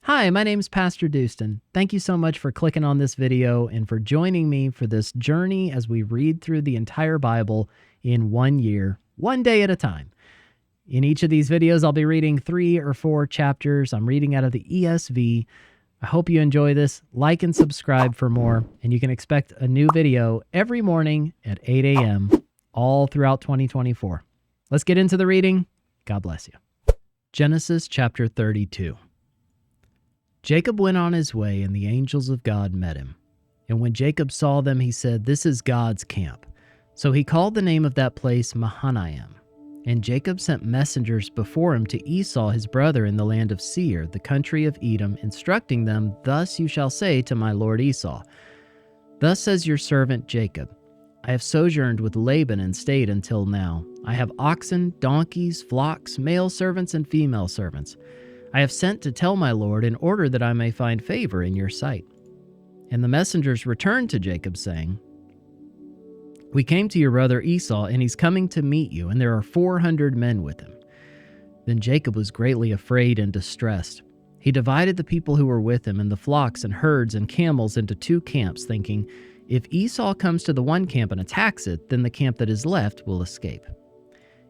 Hi, my name's PastorDoostyn. Thank you so much for clicking on this video and for joining me for this journey as we read through the entire Bible in 1 year, one day at a time. In each of these videos, I'll be reading 3 or 4 chapters. I'm reading out of the ESV. I hope you enjoy this. Like and subscribe for more, and you can expect a new video every morning at 8 a.m. all throughout 2024. Let's get into the reading. God bless you. Genesis chapter 32. Jacob went on his way, and the angels of God met him. And when Jacob saw them, he said, "This is God's camp." So he called the name of that place Mahanaim. And Jacob sent messengers before him to Esau his brother in the land of Seir, the country of Edom, instructing them, "Thus you shall say to my lord Esau, Thus says your servant Jacob, I have sojourned with Laban and stayed until now. I have oxen, donkeys, flocks, male servants and female servants. I have sent to tell my lord in order that I may find favor in your sight." And the messengers returned to Jacob, saying, "We came to your brother Esau, and he's coming to meet you, and there are 400 men with him." Then Jacob was greatly afraid and distressed. He divided the people who were with him and the flocks and herds and camels into 2 camps, thinking, "If Esau comes to the one camp and attacks it, then the camp that is left will escape."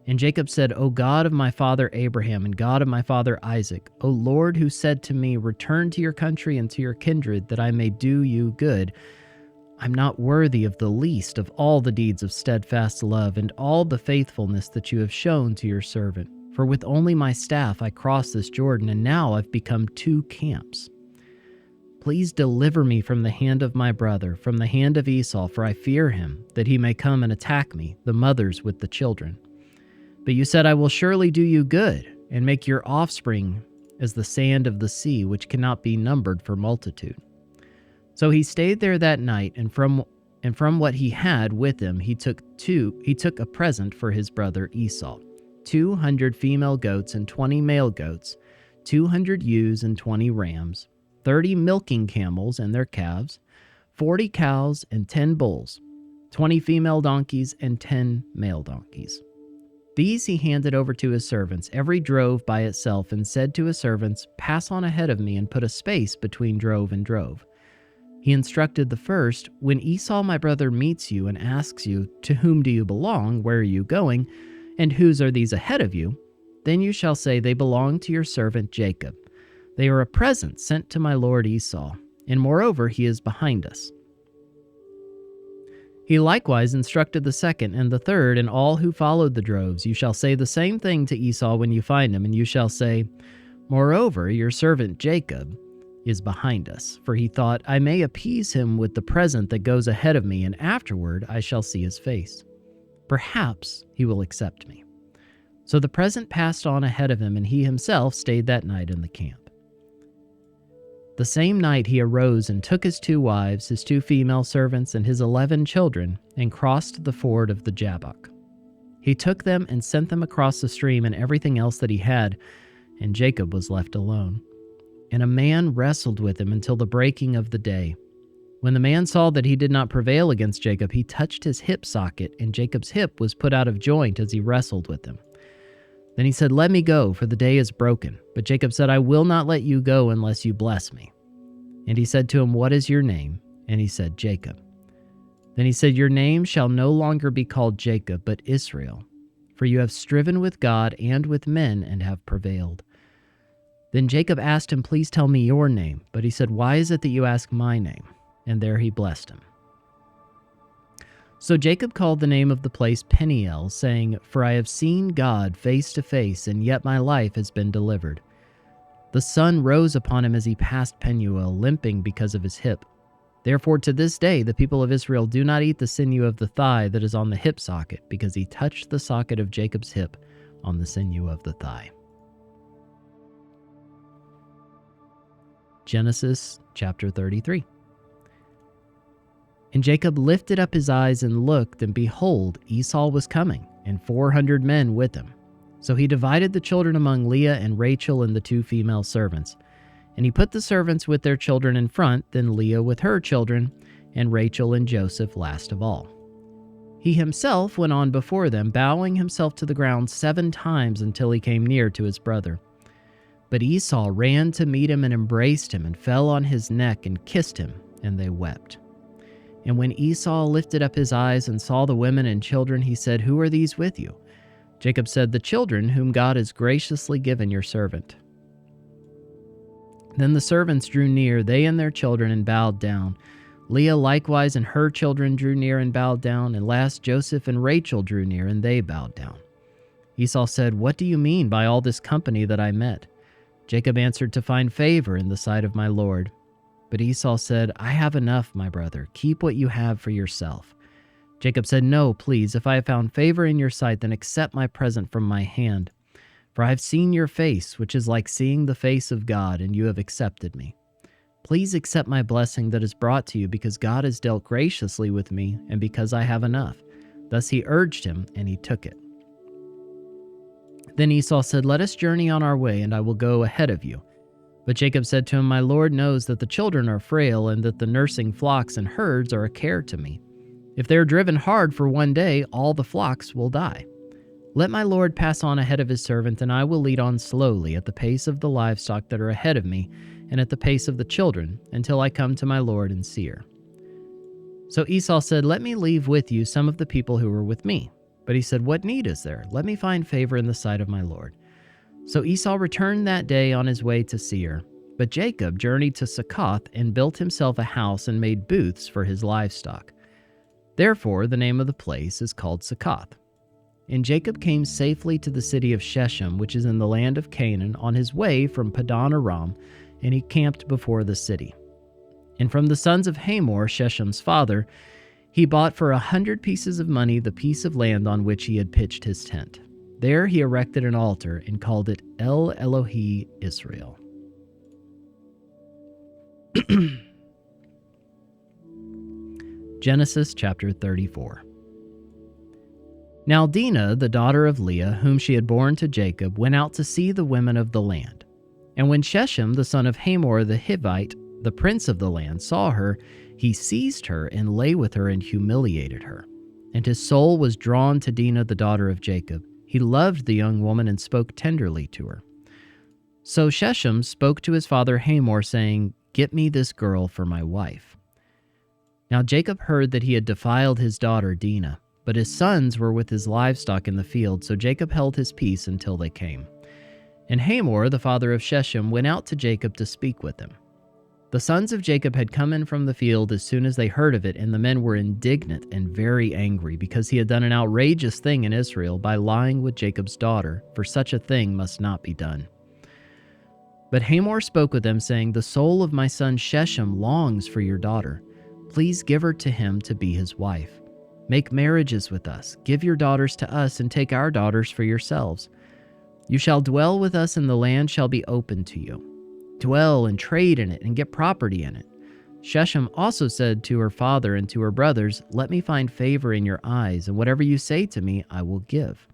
And Jacob said, "O God of my father Abraham and God of my father Isaac, O Lord, who said to me, 'Return to your country and to your kindred, that I may do you good,' I'm not worthy of the least of all the deeds of steadfast love and all the faithfulness that you have shown to your servant. For with only my staff I crossed this Jordan, and now I've become 2 camps. Please deliver me from the hand of my brother, from the hand of Esau, for I fear him, that he may come and attack me, the mothers with the children. But you said, I will surely do you good, and make your offspring as the sand of the sea, which cannot be numbered for multitude." So he stayed there that night, and from what he had with him, he took a present for his brother Esau, 200 female goats and 20 male goats, 200 ewes and 20 rams, 30 milking camels and their calves, 40 cows and 10 bulls, 20 female donkeys and 10 male donkeys. These he handed over to his servants, every drove by itself, and said to his servants, "Pass on ahead of me and put a space between drove and drove." He instructed the first, "When Esau my brother meets you and asks you, 'To whom do you belong? Where are you going? And whose are these ahead of you?' Then you shall say, 'They belong to your servant Jacob. They are a present sent to my lord Esau, and moreover he is behind us.'" He likewise instructed the second and the third and all who followed the droves. "You shall say the same thing to Esau when you find him, and you shall say, 'Moreover, your servant Jacob is behind us.' For he thought, 'I may appease him with the present that goes ahead of me, and afterward I shall see his face. Perhaps he will accept me.' So the present passed on ahead of him, and he himself stayed that night in the camp. The same night he arose and took his 2 wives, his 2 female servants, and his 11 children, and crossed the ford of the Jabbok. He took them and sent them across the stream and everything else that he had, and Jacob was left alone. And a man wrestled with him until the breaking of the day. When the man saw that he did not prevail against Jacob, he touched his hip socket, and Jacob's hip was put out of joint as he wrestled with him. Then he said, "Let me go, for the day is broken." But Jacob said, "I will not let you go unless you bless me." And he said to him, "What is your name?" And he said, "Jacob." Then he said, "Your name shall no longer be called Jacob, but Israel, for you have striven with God and with men and have prevailed." Then Jacob asked him, "Please tell me your name." But he said, "Why is it that you ask my name?" And there he blessed him. So Jacob called the name of the place Peniel, saying, "For I have seen God face to face, and yet my life has been delivered." The sun rose upon him as he passed Penuel, limping because of his hip. Therefore to this day the people of Israel do not eat the sinew of the thigh that is on the hip socket, because he touched the socket of Jacob's hip on the sinew of the thigh. Genesis chapter 33. And Jacob lifted up his eyes and looked, and behold, Esau was coming, and 400 men with him. So he divided the children among Leah and Rachel and the 2 female servants. And he put the servants with their children in front, then Leah with her children, and Rachel and Joseph last of all. He himself went on before them, bowing himself to the ground 7 times until he came near to his brother. But Esau ran to meet him and embraced him and fell on his neck and kissed him, and they wept. And when Esau lifted up his eyes and saw the women and children, he said, "Who are these with you?" Jacob said, "The children whom God has graciously given your servant." Then the servants drew near, they and their children, and bowed down. Leah likewise and her children drew near and bowed down, and last Joseph and Rachel drew near, and they bowed down. Esau said, "What do you mean by all this company that I met?" Jacob answered, "To find favor in the sight of my Lord." But Esau said, "I have enough, my brother. Keep what you have for yourself." Jacob said, "No, please, if I have found favor in your sight, then accept my present from my hand. For I have seen your face, which is like seeing the face of God, and you have accepted me. Please accept my blessing that is brought to you, because God has dealt graciously with me, and because I have enough." Thus he urged him, and he took it. Then Esau said, "Let us journey on our way, and I will go ahead of you." But Jacob said to him, "My Lord knows that the children are frail, and that the nursing flocks and herds are a care to me. If they are driven hard for one day, all the flocks will die. Let my Lord pass on ahead of his servant, and I will lead on slowly at the pace of the livestock that are ahead of me, and at the pace of the children, until I come to my Lord in Seir." So Esau said, "Let me leave with you some of the people who were with me." But he said, "What need is there? Let me find favor in the sight of my Lord." So Esau returned that day on his way to Seir. But Jacob journeyed to Succoth and built himself a house and made booths for his livestock. Therefore the name of the place is called Succoth. And Jacob came safely to the city of Shechem, which is in the land of Canaan, on his way from Padan Aram, and he camped before the city. And from the sons of Hamor, Shechem's father, he bought for 100 pieces of money the piece of land on which he had pitched his tent. There he erected an altar and called it El Elohe Israel. Genesis chapter 34. Now Dinah, the daughter of Leah, whom she had borne to Jacob, went out to see the women of the land. And when Shechem, the son of Hamor the Hivite, the prince of the land, saw her, he seized her and lay with her and humiliated her. And his soul was drawn to Dinah, the daughter of Jacob. He loved the young woman and spoke tenderly to her. So Shechem spoke to his father Hamor, saying, "Get me this girl for my wife." Now Jacob heard that he had defiled his daughter Dinah, but his sons were with his livestock in the field, so Jacob held his peace until they came. And Hamor, the father of Shechem, went out to Jacob to speak with him. The sons of Jacob had come in from the field as soon as they heard of it, and the men were indignant and very angry, because he had done an outrageous thing in Israel by lying with Jacob's daughter, for such a thing must not be done. But Hamor spoke with them, saying, "The soul of my son Shechem longs for your daughter. Please give her to him to be his wife. Make marriages with us, give your daughters to us, and take our daughters for yourselves. You shall dwell with us, and the land shall be open to you. Dwell and trade in it, and get property in it." Shechem also said to her father and to her brothers, "Let me find favor in your eyes, and whatever you say to me, I will give.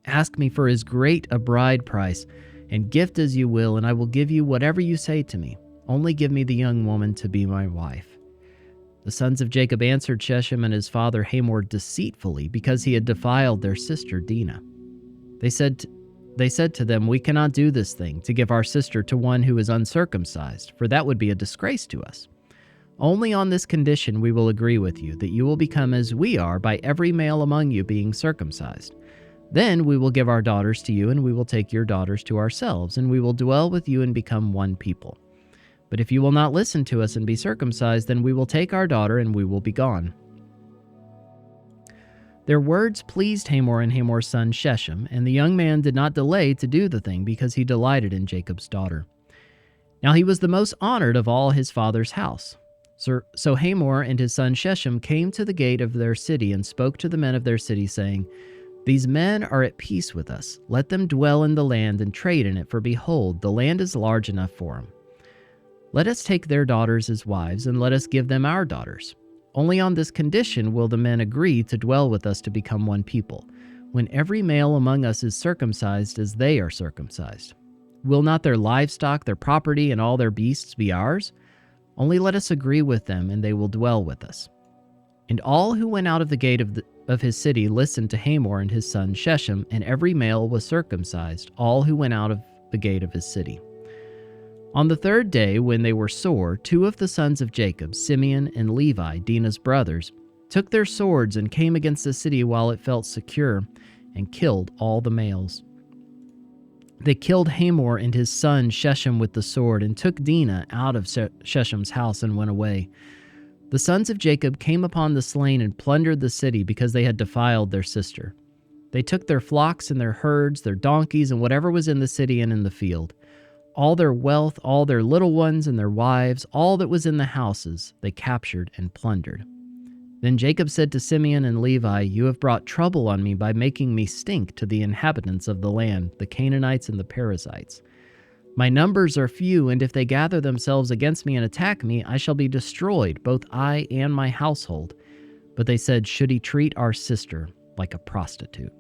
Ask me for as great a bride price, and gift as you will, and I will give you whatever you say to me. Only give me the young woman to be my wife." The sons of Jacob answered Shechem and his father Hamor deceitfully, because he had defiled their sister Dinah. They said to them, "We cannot do this thing, to give our sister to one who is uncircumcised, for that would be a disgrace to us. Only on this condition we will agree with you, that you will become as we are by every male among you being circumcised. Then we will give our daughters to you, and we will take your daughters to ourselves, and we will dwell with you and become one people. But if you will not listen to us and be circumcised, then we will take our daughter and we will be gone." Their words pleased Hamor and Hamor's son Shechem, and the young man did not delay to do the thing, because he delighted in Jacob's daughter. Now he was the most honored of all his father's house. So Hamor and his son Shechem came to the gate of their city and spoke to the men of their city, saying, "These men are at peace with us. Let them dwell in the land and trade in it, for behold, the land is large enough for them. Let us take their daughters as wives, and let us give them our daughters. Only on this condition will the men agree to dwell with us to become one people, when every male among us is circumcised as they are circumcised. Will not their livestock, their property, and all their beasts be ours? Only let us agree with them, and they will dwell with us." And all who went out of the gate of his city listened to Hamor and his son Shechem, and every male was circumcised, all who went out of the gate of his city. On the third day, when they were sore, 2 of the sons of Jacob, Simeon and Levi, Dinah's brothers, took their swords and came against the city while it felt secure, and killed all the males. They killed Hamor and his son Shechem with the sword, and took Dinah out of Shechem's house and went away. The sons of Jacob came upon the slain and plundered the city because they had defiled their sister. They took their flocks and their herds, their donkeys, and whatever was in the city and in the field. All their wealth, all their little ones and their wives, all that was in the houses, they captured and plundered. Then Jacob said to Simeon and Levi, "You have brought trouble on me by making me stink to the inhabitants of the land, the Canaanites and the Perizzites. My numbers are few, and if they gather themselves against me and attack me, I shall be destroyed, both I and my household." But they said, "Should he treat our sister like a prostitute?"